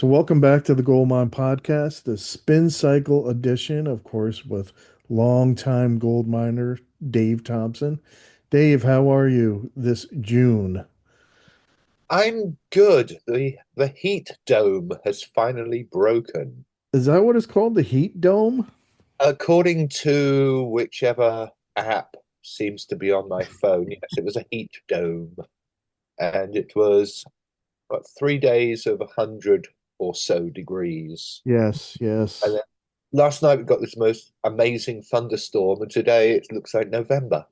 So, welcome back to the Goldmine podcast, the spin cycle edition, of course, with longtime gold miner Dave Thompson. Dave, how are you this June? I'm good. The heat dome has finally broken. Is that what it's called? The heat dome? According to whichever app seems to be on my phone, yes, it was a heat dome. And it was what, 3 days of 100 or so degrees. Yes, And yes. then last night we got this most amazing thunderstorm, and today it looks like November.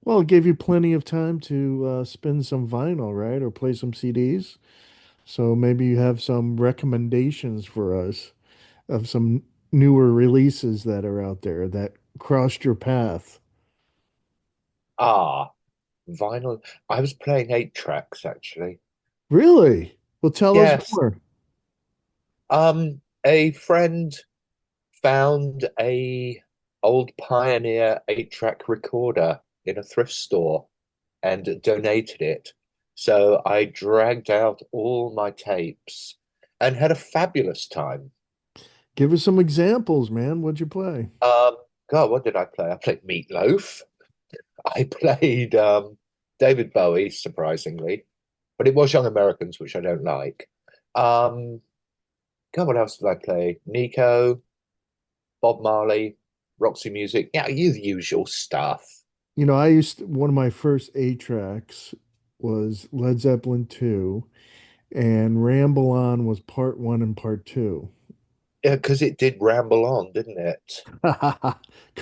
Well, it gave you plenty of time to spin some vinyl, right? Or play some CDs. So maybe you have some recommendations for us of some newer releases that are out there that crossed your path. Ah, vinyl. I was playing 8 tracks actually. Really? Well, tell us Yes. more. A friend found a old Pioneer 8-track recorder in a thrift store and donated it. So I dragged out all my tapes and had a fabulous time. Give us some examples, man. What'd you play? Um, God, what did I play? I played Meatloaf. I played David Bowie, surprisingly, but it was Young Americans, which I don't like. Um, God, what else did I play? Nico, Bob Marley, Roxy Music. Yeah, you the usual stuff. One of my first eight tracks was Led Zeppelin 2, and Ramble On was part one and part two. Yeah, because it did ramble on, didn't it?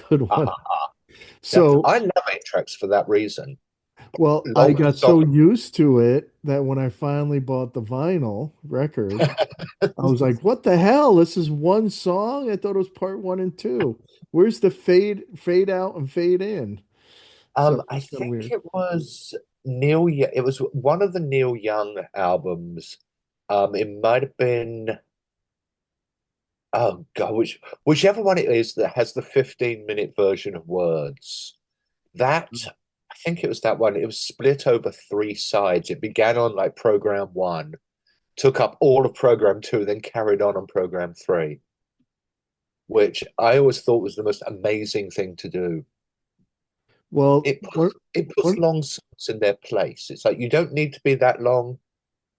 Good one. Ah, yeah, So, I love 8 tracks for that reason. well, I Long got song. so used to it that when I finally bought the vinyl record, I was like, what the hell? This is one song? I thought it was part one and two. Where's the fade out and fade in? So I it's kind of think weird. it was Neil. It was one of the Neil Young albums. It might have been. Oh God, whichever one it is that has the 15-minute version of words. That I think it was that one. It was split over 3 sides. It began on like program one, took up all of program two, then carried on program three, which I always thought was the most amazing thing to do. Well, It puts it puts one long songs in their place. It's like you don't need to be that long.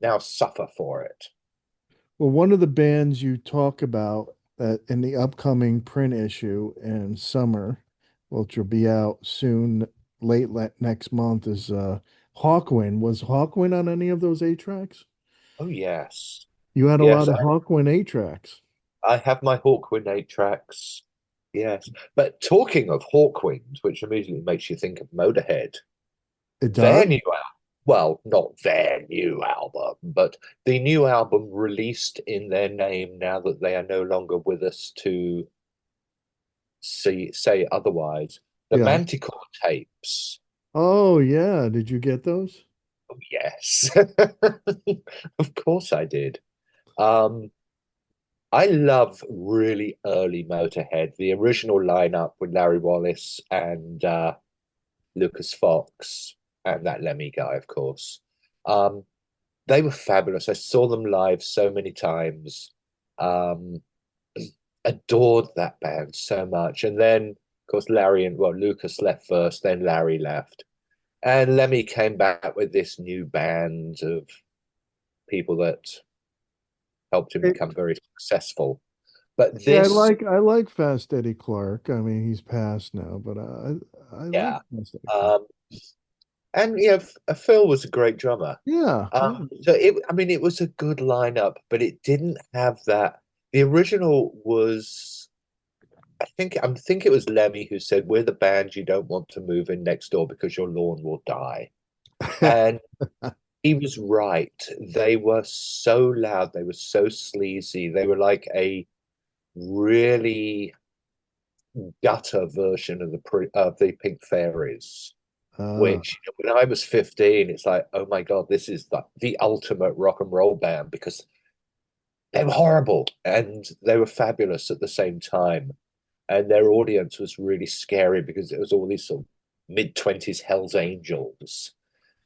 Now suffer for it. Well, one of the bands you talk about that in the upcoming print issue in summer, which will be out soon, next month, is Hawkwind. Was Hawkwind on any of those eight tracks? Oh yes, You had a lot yes. of Hawkwind eight tracks. I have my Hawkwind 8 tracks. Yes, but talking of Hawkwind, which immediately makes you think of Motorhead, It their does? new album. Well, not their new album, but the new album released in their name now that they are no longer with us to say otherwise. The Yeah. Manticore tapes. Oh, yeah. Did you get those? Oh, yes. Of course I did. Um, I love really early Motorhead, the original lineup with Larry Wallace and Lucas Fox and that Lemmy guy, of course. Um, they were fabulous. I saw them live so many times. Um, adored that band so much. And then, of course, Lucas left first, then Larry left. And Lemmy came back with this new band of people that helped him It, become very successful. But yeah, I this, like I like Fast Eddie Clark. I mean, he's passed now, but I like yeah. Fast Eddie Clark. Um, and yeah, Phil was a great drummer. Yeah, yeah. I mean, it was a good lineup, but it didn't have that. The original was, I think it was Lemmy who said, "We're the band you don't want to move in next door because your lawn will die." And he was right. They were so loud. They were so sleazy. They were like a really gutter version of the Pink Fairies. Ah. Which when I was 15, it's like, oh my God, this is the ultimate rock and roll band because they were horrible and they were fabulous at the same time. And their audience was really scary because it was all these sort of mid-20s Hells Angels.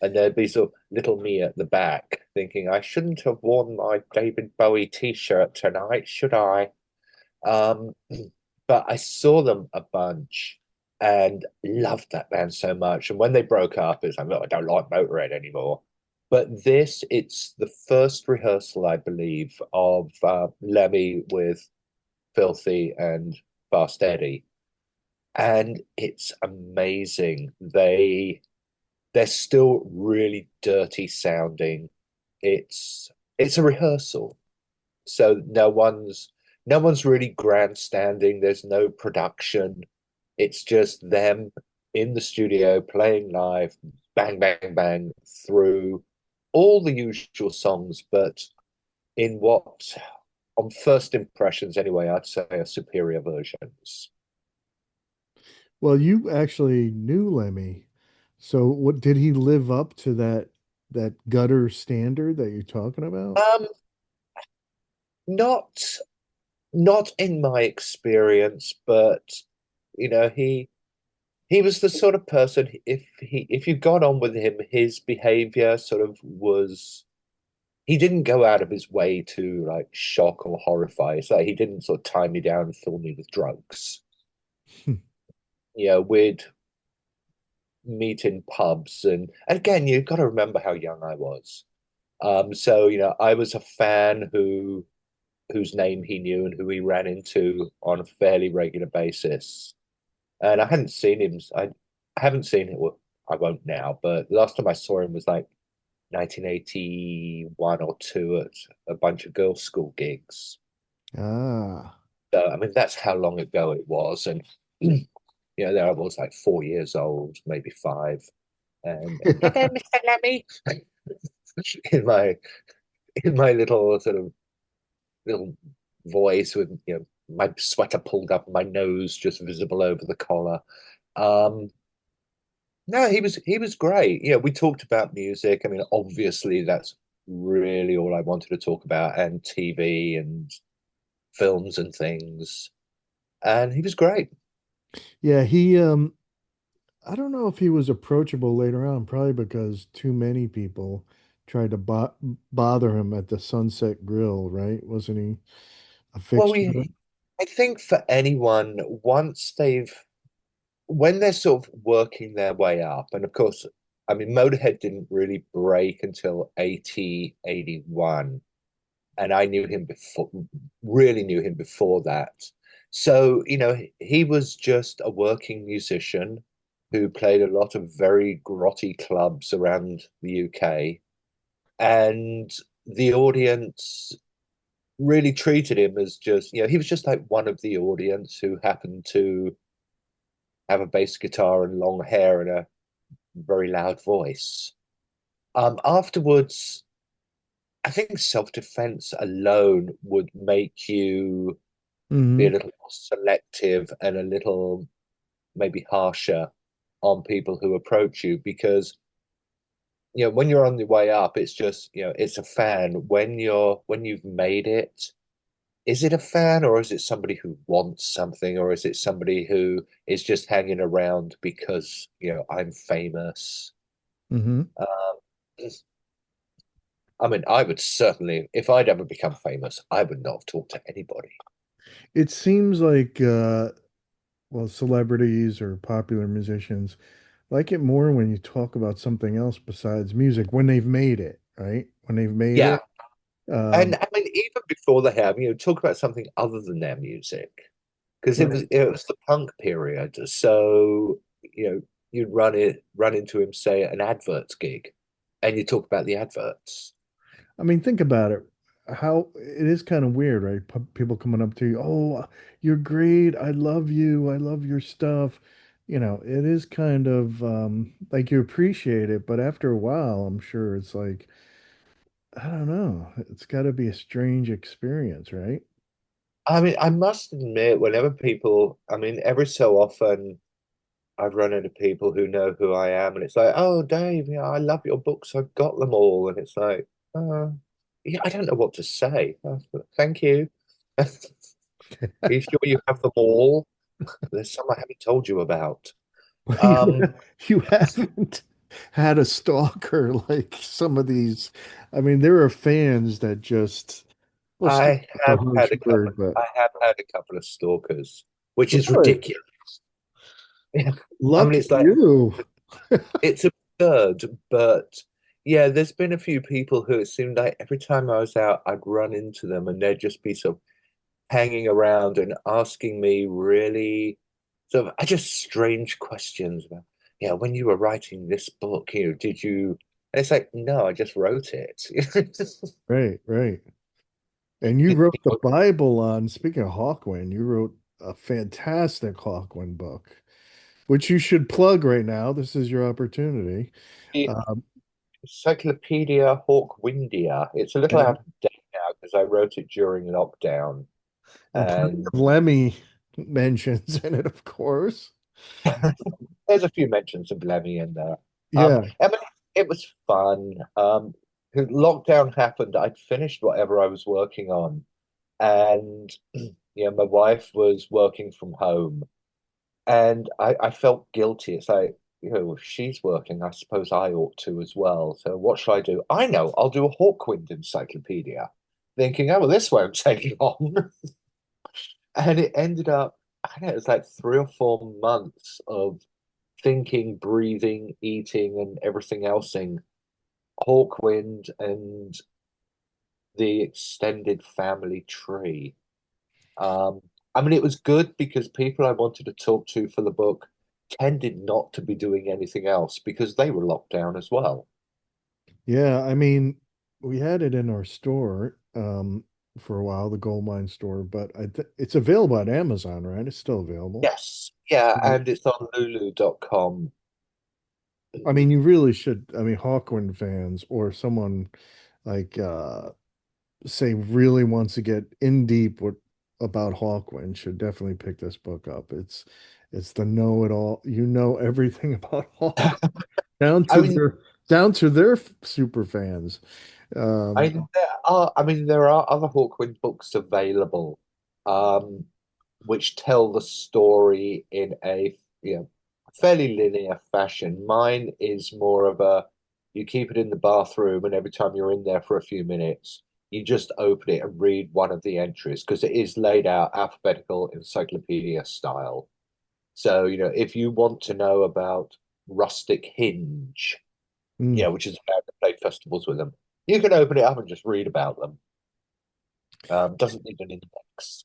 And there'd be sort of little me at the back thinking, I shouldn't have worn my David Bowie t-shirt tonight, should I? Um, but I saw them a bunch and loved that band so much. And when they broke up, it's like, look, I don't like Motörhead anymore. But this, it's the first rehearsal, I believe, of Lemmy with Filthy and Fast Eddie. And it's amazing. They're still really dirty sounding. It's a rehearsal. So no one's really grandstanding. There's no production. It's just them in the studio playing live, bang, bang, bang through all the usual songs, but in what, on first impressions anyway, I'd say are superior versions. Well, you actually knew Lemmy. So what did he live up to that gutter standard that you're talking about? Um, not not in my experience, but he was the sort of person if you got on with him, his behavior sort of was he didn't go out of his way to like shock or horrify. It's like he didn't sort of tie me down and fill me with drugs. We'd meet in pubs and again, you've got to remember how young I was. So I was a fan whose name he knew and who he ran into on a fairly regular basis. And I hadn't seen him. I haven't seen him. Well, I won't now, but the last time I saw him was like 1981 or two at a bunch of girls' school gigs. Ah. So, I mean, that's how long ago it was. And, there I was like 4 years old, maybe five. And hello, Mr. Lemmy, in my in my little sort of little voice with my sweater pulled up, my nose just visible over the collar. Um, no, he was great. We talked about music. I mean, obviously that's really all I wanted to talk about, and TV and films and things. And he was great. Yeah, he I don't know if he was approachable later on, probably because too many people tried to bother him at the Sunset Grill, right? Wasn't he a Well, fixture? I think for anyone, when they're sort of working their way up, and of course, I mean, Motorhead didn't really break until 80, 81. And I knew him before, really knew him before that. So, he was just a working musician who played a lot of very grotty clubs around the UK. And the audience really treated him as just, he was just like one of the audience who happened to have a bass guitar and long hair and a very loud voice. Afterwards, I think self-defense alone would make you be a Hmm. little more selective and a little maybe harsher on people who approach you because when you're on the way up it's just it's a fan. When you've made it, is it a fan or is it somebody who wants something or is it somebody who is just hanging around because I'm famous? Hmm. um, I mean, I would certainly, if I'd ever become famous, I would not talk to anybody. It seems like well, celebrities or popular musicians like it more when you talk about something else besides music when they've made it, right? When they've made Yeah. it. And Um, I mean, even before they have, talk about something other than their music, because it was right. it was the punk period. So you'd run into him, say, at an adverts gig, and you talk about the adverts. I mean, think about it. How it is kind of weird, right? People coming up to you, oh, you're great. I love you. I love your stuff. It is kind of like you appreciate it, but after a while, I'm sure it's like, I don't know. It's got to be a strange experience, right? I mean, I must admit, whenever people, I mean, every so often I've run into people who know who I am, and it's like, oh, Dave, yeah, I love your books. I've got them all, and it's like, yeah, I don't know what to say. Thank you. Are you sure you have them all? There's some I haven't told you about. Well, Um, you haven't. had a stalker like some of these. I mean, there are fans that just, well, stalker I is a have harsh had a couple. word, but I have had a couple of stalkers, which is really, ridiculous. I mean, lucky it's like you. it's absurd, but yeah, there's been a few people who it seemed like every time I was out, I'd run into them, and they'd just be sort of hanging around and asking me really sort of I just strange questions about, yeah, when you were writing this book, did you? And it's like, no, I just wrote it. Right, right. And you wrote the Bible on, speaking of Hawkwind, you wrote a fantastic Hawkwind book, which you should plug right now. This is your opportunity. The Um, Encyclopedia Hawkwindia. It's a little and, out of date now because I wrote it during lockdown, and plenty and of Lemmy mentions in it, of course. there's a few mentions of Lemmy in there. Yeah. I mean, it was fun. 'Cause lockdown happened. I'd finished whatever I was working on, and my wife was working from home, and I felt guilty. It's like, if she's working, I suppose I ought to as well. So what should I do? I know, I'll do a Hawkwind encyclopedia, thinking, oh, well, this won't take long. And it ended up, I don't know, it was like 3 or 4 months of thinking, breathing, eating, and everything else in Hawkwind and the extended family tree. Um, I mean, it was good because people I wanted to talk to for the book tended not to be doing anything else because they were locked down as well. Yeah. I mean, we had it in our store for a while, the Goldmine store, but it's available at Amazon, right? It's still available. Yes, yeah, and it's on Lulu.com. I mean, you really should. I mean, Hawkwind fans or someone like say really wants to get in deep with about Hawkwind should definitely pick this book up. It's the know-it-all. You know everything about Hawk down I to mean, their super fans. Um, I mean, there are other Hawkwind books available, um, which tell the story in a fairly linear fashion. Mine is more of a you keep it in the bathroom, and every time you're in there for a few minutes, you just open it and read one of the entries because it is laid out alphabetical encyclopedia style. So, if you want to know about Rustic Hinge, mm. which is about the play festivals with them, you can open it up and just read about them. Doesn't need an index.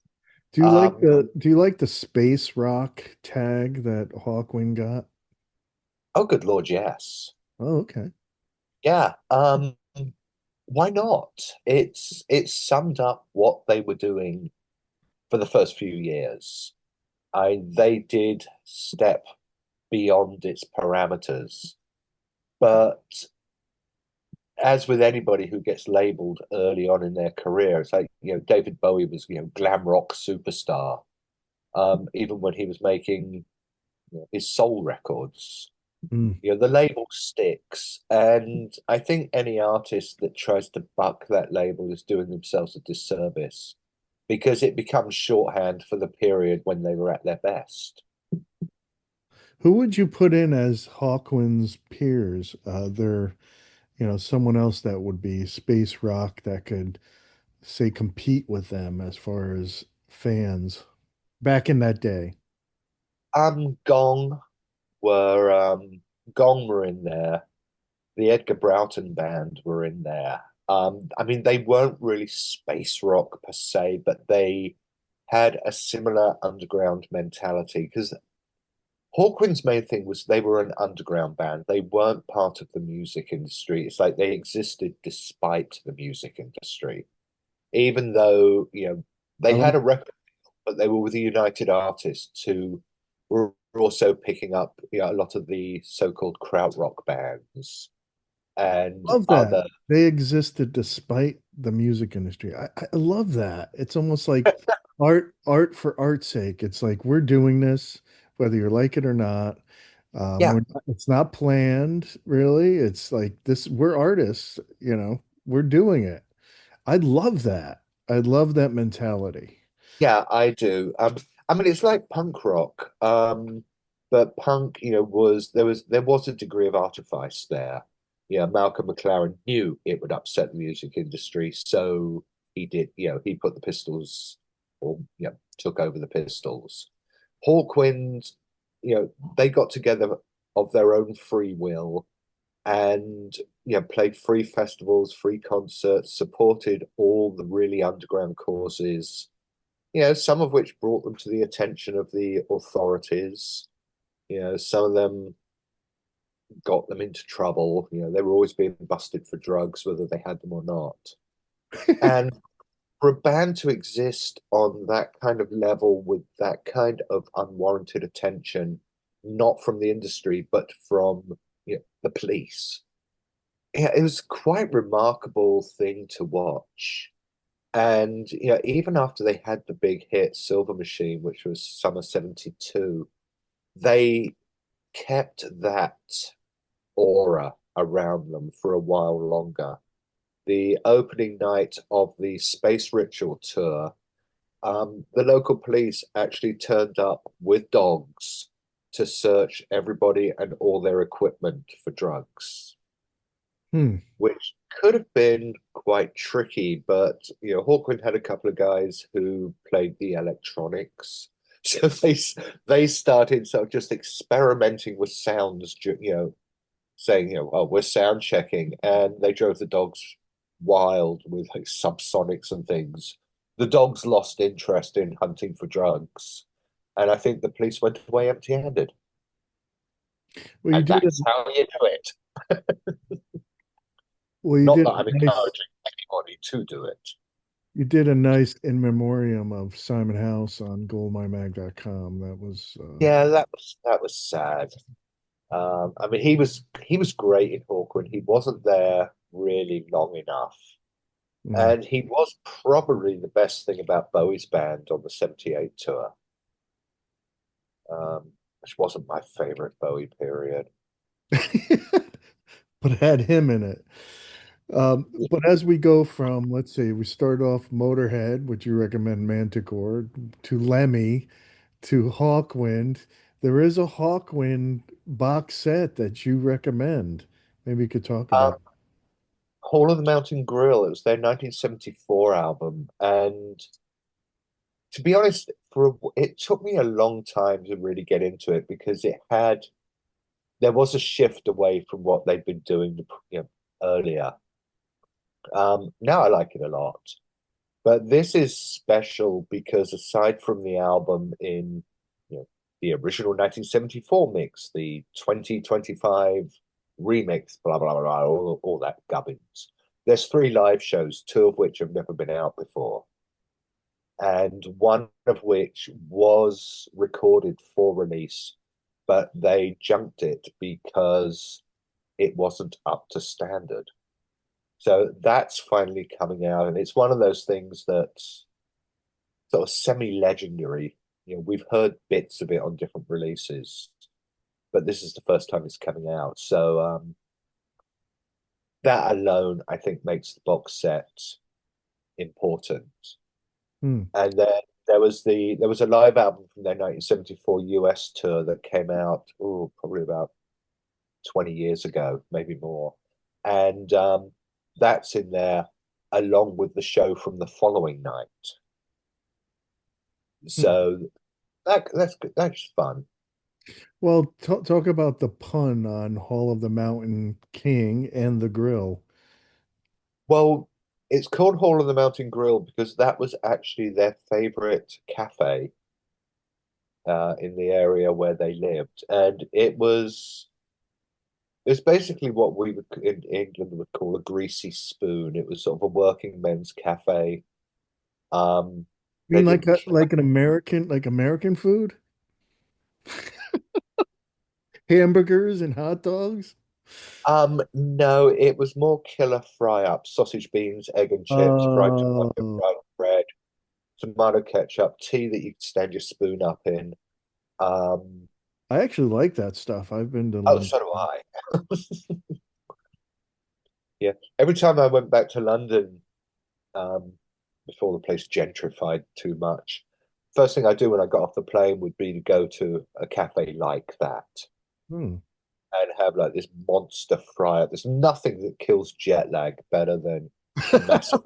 Um, Do you like the space rock tag that Hawkwind got? oh, good Lord, yes. Oh, okay. Yeah. Why not? It's summed up what they were doing for the first few years. They did step beyond its parameters, but as with anybody who gets labeled early on in their career, it's like, David Bowie was, glam rock superstar, even when he was making his soul records. Mm. The label sticks, and I think any artist that tries to buck that label is doing themselves a disservice because it becomes shorthand for the period when they were at their best. Who would you put in as Hawkwind's peers? Someone else that would be space rock that could say compete with them as far as fans back in that day. Um, Gong were Gong were in there. The Edgar Broughton band were in there. I mean, they weren't really space rock per se, but they had a similar underground mentality because Hawkwind's main thing was they were an underground band. They weren't part of the music industry. It's like they existed despite the music industry, even though, I they had like a record, but they were with the United Artists who were also picking up, a lot of the so-called krautrock bands and love that. other. They existed despite the music industry. I love that. It's almost like art for art's sake. It's like we're doing this, whether you like it or not. Yeah, It's not planned, really. It's like this, we're artists, we're doing it. I love that. I love that mentality. yeah, I do. I mean, it's like punk rock. But punk, there was a degree of artifice there. Malcolm McLaren knew it would upset the music industry, so he did. He put the Pistols, or took over the Pistols. Hawkwind, they got together of their own free will and played free festivals, free concerts, supported all the really underground causes. Some of which brought them to the attention of the authorities. Some of them got them into trouble. They were always being busted for drugs, whether they had them or not. And for a band to exist on that kind of level with that kind of unwarranted attention, not from the industry, but from the police, it was quite remarkable thing to watch. And even after they had the big hit Silver Machine, which was summer '72, they kept that aura around them for a while longer. The opening night of the Space Ritual tour, the local police actually turned up with dogs to search everybody and all their equipment for drugs, Hmm. which could have been quite tricky. But Hawkwind had a couple of guys who played the electronics, so they started sort of just experimenting with sounds, saying, oh, we're sound checking, and they drove the dogs wild with like subsonics and things. The dogs lost interest in hunting for drugs, and I think the police went away empty-handed. Well, you And did a that's how you do it. well, you Not did that a I'm nice encouraging anybody to do it. you did a nice in memoriam of Simon House on goldminemag.com. That was Yeah, that was sad. I mean, he was great in Hawkwind. He wasn't there really long enough. mm. And he was probably the best thing about Bowie's band on the '78 tour, which wasn't my favorite Bowie period. But it had him in it. But as we go from, let's see, we start off Motorhead, which you recommend Manticore, to Lemmy, to Hawkwind. There is a Hawkwind box set that you recommend. Maybe you could talk about Um, Hall of the Mountain Grill, it was their 1974 album. And to be honest, it took me a long time to really get into it because there was a shift away from what they'd been doing earlier. Now I like it a lot. But this is special because aside from the album in the original 1974 mix, the 2025 remix, blah blah blah, all that gubbins. There's three live shows, two of which have never been out before, and one of which was recorded for release, but they junked it because it wasn't up to standard. So that's finally coming out, and it's one of those things that's sort of semi-legendary. We've heard bits of it on different releases, but this is the first time it's coming out. So that alone, I think, makes the box set important. hmm. And then there was a live album from their 1974 US tour that came out, probably about 20 years ago, maybe more. And that's in there along with the show from the following night. Hmm. So that's fun. Well, talk about the pun on Hall of the Mountain King and the Grill. Well, it's called Hall of the Mountain Grill because that was actually their favorite cafe in the area where they lived, and it was basically what we would in England would call a greasy spoon. It was sort of a working men's cafe. Um, You they mean like didn't. like an American like American food? Hamburgers and hot dogs? No, it was more killer fry up, sausage, beans, egg and chips, fried tomato, Oh, fried bread, tomato ketchup, tea that you could stand your spoon up in. Um, I actually like that stuff. I've been to oh, London. so do I. Yeah. Every time I went back to London, um, before the place gentrified too much, first thing I do when I got off the plane would be to go to a cafe like that Hmm. and have like this monster fry up. There's nothing that kills jet lag better than a massive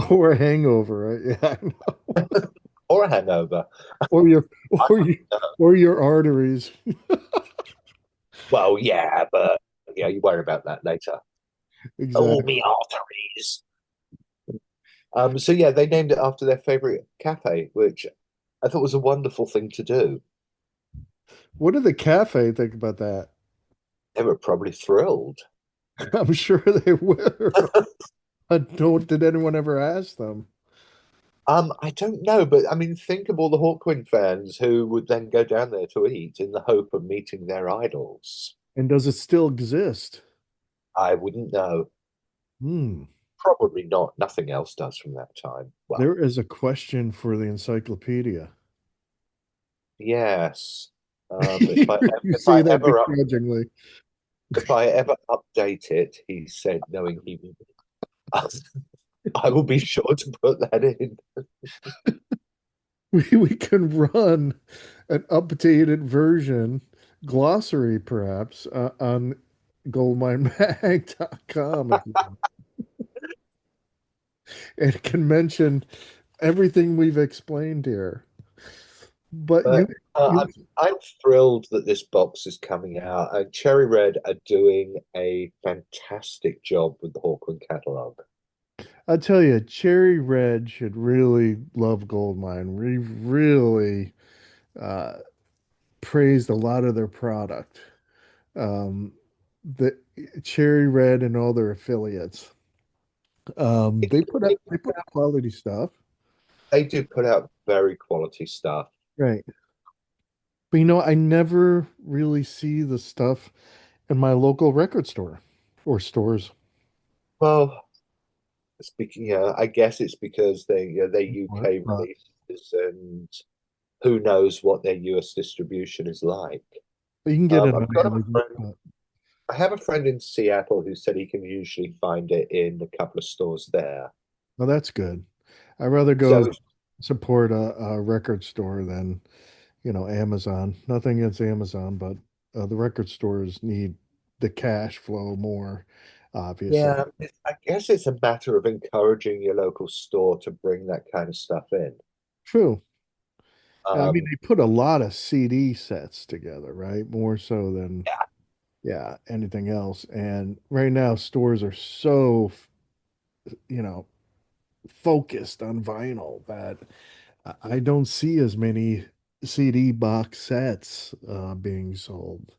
Or a hangover, right? Yeah, I know. or a hangover. Or your I or you don't know. or your arteries. Well, yeah, but yeah, you worry about that later. Oh, Exactly. me arteries. So yeah, they named it after their favorite cafe, which I thought was a wonderful thing to do. What did the cafe think about that? They were probably thrilled. I'm sure they were. I don't, did anyone ever ask them? I don't know, but I mean, think of all the Hawkwind fans who would then go down there to eat in the hope of meeting their idols. And does it still exist? I wouldn't know. Hmm. Probably not. Nothing else does from that time. Well, There is a question for the encyclopedia. yes. You If say I that ever begrudgingly. if I ever update it, he said, knowing he will, I will be sure to put that in. We can run an updated version, glossary perhaps, on goldminemag.com if you want. It can mention everything we've explained here. But But you I'm thrilled that this box is coming out. And Cherry Red are doing a fantastic job with the Hawkwind catalog. I tell you, Cherry Red should really love Goldmine. We really uh, praised a lot of their product. Um, the Cherry Red and all their affiliates. They put out quality stuff. They do put out very quality stuff. Right. But I never really see the stuff in my local record store or stores. Well, speaking, yeah, I guess it's because they're What? UK releases, and who knows what their US distribution is like. You can get it I've on got a Amazon. friend. I have a friend in Seattle who said he can usually find it in a couple of stores there. Well, that's good. I'd rather go So support a record store than, Amazon. Nothing against Amazon, but the record stores need the cash flow more, obviously. yeah, I guess it's a matter of encouraging your local store to bring that kind of stuff in. True. I mean, Um, they put a lot of CD sets together, right? More so than, yeah. yeah, anything else. And right now, stores are so, you know, focused on vinyl that I don't see as many CD box sets being sold.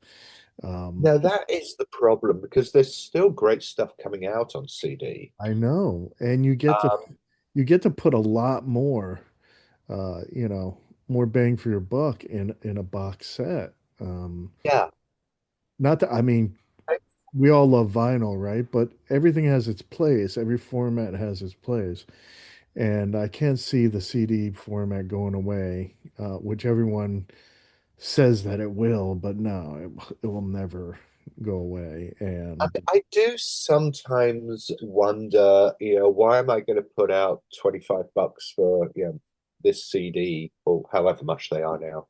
Um, Now that is the problem because there's still great stuff coming out on CD. I know, and Um, you get to put a lot more, uh, you know, more bang for your buck in a box set. yeah, Not that I mean, we all love vinyl, right? But everything has its place. Every format has its place, and I can't see the CD format going away, which everyone says that it will, but no, it will never go away. And I do sometimes wonder, why am I going to put out 25 bucks for, this CD or however much they are now?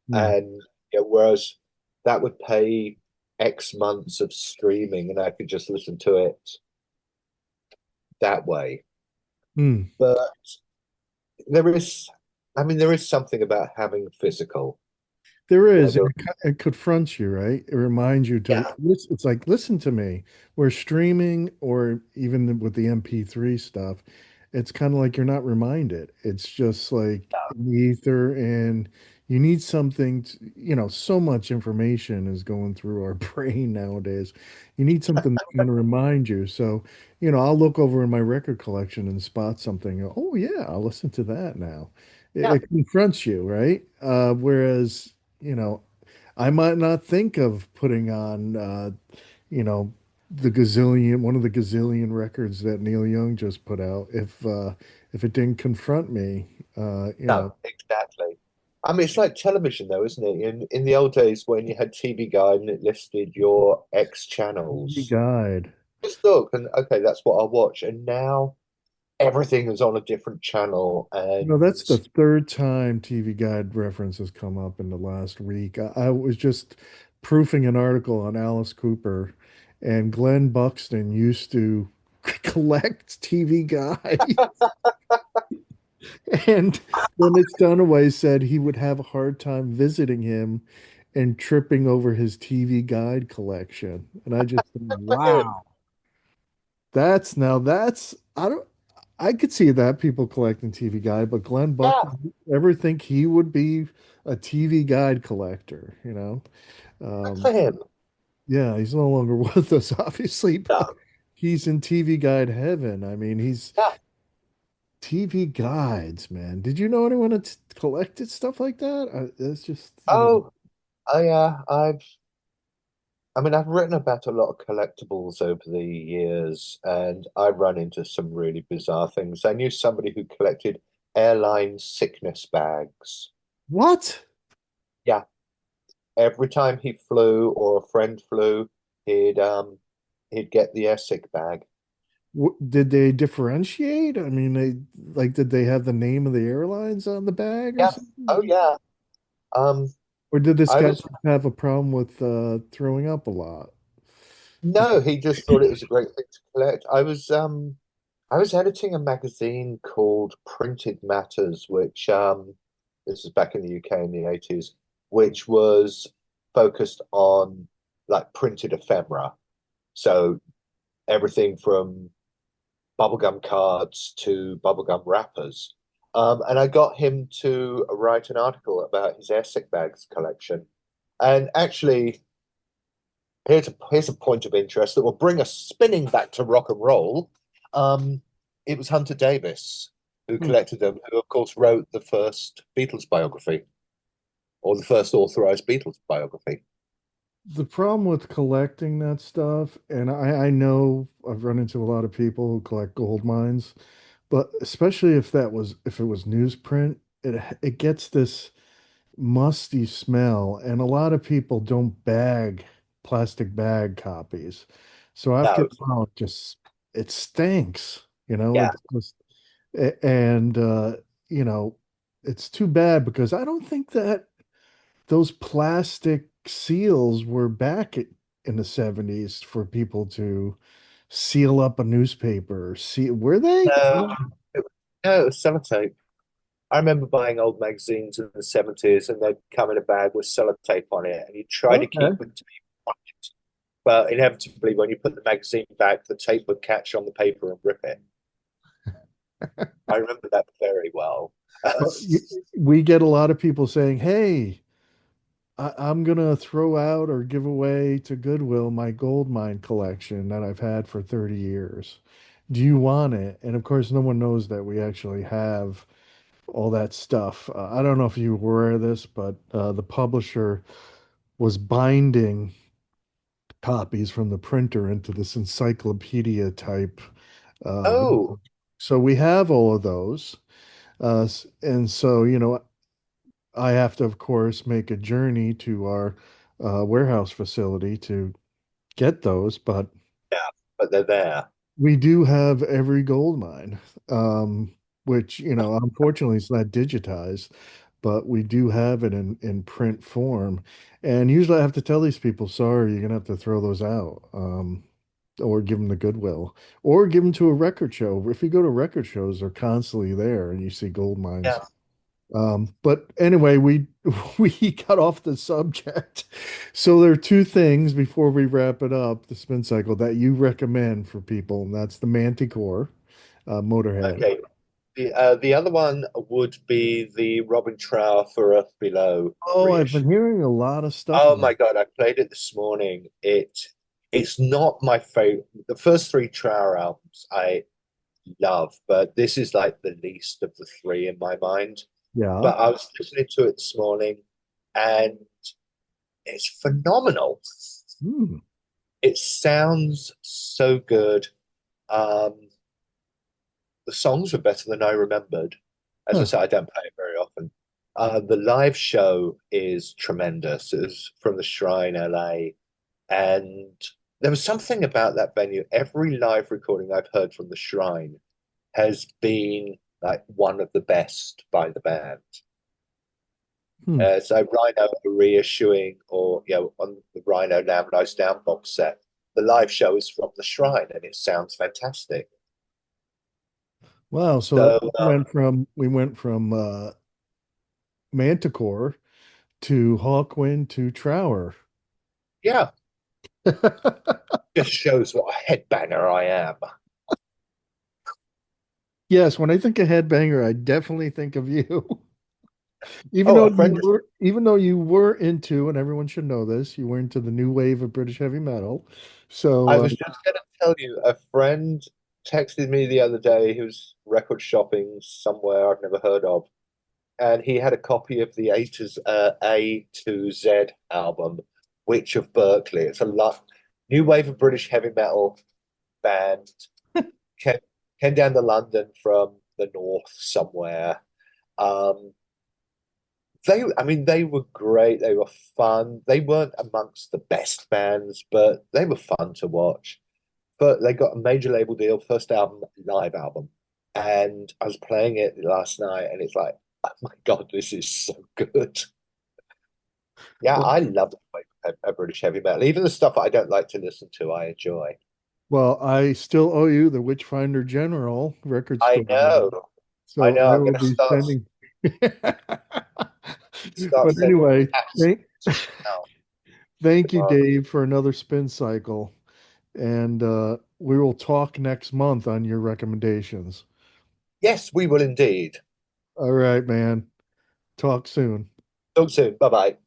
hmm, And whereas that would pay X months of streaming and I could just listen to it that way. hmm. But there is, I mean, there is something about having physical. There Yeah, is, there, it confronts you, right? It reminds you to, yeah, it's like, listen to me. Where streaming or even with the MP3 stuff, it's kind of like you're not reminded. It's just like in the ether, and you need something so much information is going through our brain nowadays. You need something that's going to remind you. So, I'll look over in my record collection and spot something. Oh, yeah, I'll listen to that now. yeah. It confronts you, right? Whereas you know, I might not think of putting on, you know, one of the gazillion records that Neil Young just put out if it didn't confront me, No, exactly. I mean, it's like television, though, isn't it? In the old days when you had TV Guide and it listed your X TV channels, guide. just look and okay, that's what I'll watch. And now, everything is on a different channel. You know, that's And the third time TV Guide reference has come up in the last week. I was just proofing an article on Alice Cooper, and Glenn Buxton used to collect TV Guide. And Dennis Dunaway said he would have a hard time visiting him and tripping over his TV Guide collection. And I just think, for him, wow, that's I don't I could see that people collecting TV Guide, but Glenn yeah, Buxton, ever think he would be a TV Guide collector, good for Um, him. yeah, he's no longer with us, obviously, but No, he's in TV Guide heaven. I mean, he's yeah. TV Guides, man. Did you know anyone that collected stuff like that? It's just, Oh, I mean, I've written about a lot of collectibles over the years, and I run into some really bizarre things. I knew somebody who collected airline sickness bags. what? Yeah, every time he flew or a friend flew, he'd get the air sick bag. Did they differentiate? I mean, did they have the name of the airlines on the bag or Yeah. something? Oh yeah. Um, Or did this I guy was just have a problem with throwing up a lot? no, he just thought it was a great thing to collect. I was editing a magazine called Printed Matters, which this is back in the UK in the 80s, which was focused on like printed ephemera. So everything from bubblegum cards to bubblegum wrappers. And I got him to write an article about his airsick bags collection. And actually, here's a point of interest that will bring us spinning back to rock and roll. Um, it was Hunter Davis who Hmm. collected them, who of course wrote the first Beatles biography or the first authorized Beatles biography. The problem with collecting that stuff, and I know I've run into a lot of people who collect gold mines, but especially if it was newsprint, it gets this musty smell, and a lot of people don't bag plastic bag copies. So after No, a while, it stinks, yeah, it's just and you know, it's too bad because I don't think that those plastic seals were back in the 70s for people to seal up a newspaper. See, were they? I no, don't. no, it was sellotape. I remember buying old magazines in the 70s and they'd come in a bag with sellotape on it, and you try to Okay. keep the tape on it. But inevitably, when you put the magazine back, the tape would catch on the paper and rip it. I remember that very well. Well, we get a lot of people saying, "Hey, I'm gonna throw out or give away to Goodwill my gold mine collection that I've had for 30 years. Do you want it?" And of course, no one knows that we actually have all that stuff. I don't know if you were aware of this, but the publisher was binding copies from the printer into this encyclopedia type. Oh, So we have all of those. And so, I have to, of course, make a journey to our warehouse facility to get those, but yeah, but they're there. we do have every gold mine, which, unfortunately, it's not digitized, but we do have it in print form. And usually I have to tell these people, sorry, you're gonna have to throw those out, or give them the Goodwill, or give them to a record show. If you go to record shows, they're constantly there, and you see gold mines. Yeah. But anyway, we we got off the subject. So there are two things before we wrap it up, the spin cycle that you recommend for people, and that's the Manticore, Motorhead. Okay. The other one would be the Robin Trower for Earth Below Oh, I've been reissue. hearing a lot of stuff Oh about my God, I played it this morning. It's not my favorite. The first three Trower albums I love, but this is like the least of the three in my mind. it. Yeah. But I was listening to it this morning and it's phenomenal. Hmm. It sounds so good. Um, the songs were better than I remembered. As I Huh. said, I don't play it very often. The live show is tremendous. It's from the Shrine, LA, and there was something about that venue. Every live recording I've heard from the Shrine has been like one of the best by the band. Hmm. So Rhino are reissuing, or on the Rhino Now Knows Down box set, the live show is from the Shrine, and it sounds fantastic. Wow. So So we went from Manticore to Hawkwind to Trower. yeah, just shows what a headbanger I am. Yes, when I think of headbanger, I definitely think of you. Oh, a friend. Even though you were into, and everyone should know this, you were into the new wave of British heavy metal. I So was just going to tell you, a friend texted me the other day who's record shopping somewhere I've never heard of, and he had a copy of the A to Z album, Witch of Berkeley. It's a lot new wave of British heavy metal band. Came, came down to London from the north somewhere. Um, I mean, they were great. They were fun. They weren't amongst the best bands, but they were fun to watch. But they got a major label deal, first album, live album. And I was playing it last night, and it's like, oh my God, this is so good. Yeah, well, I love British heavy metal. Even the stuff I don't like to listen to, I enjoy. well, I still owe you the Witchfinder General record I store. know. I So know. I I'm will going to be start sending. start But sending anyway, cats now thank you, tomorrow. Dave, for another spin cycle. And we will talk next month on your recommendations. Yes, we will indeed. All right, man. Talk soon. Talk soon. Bye bye.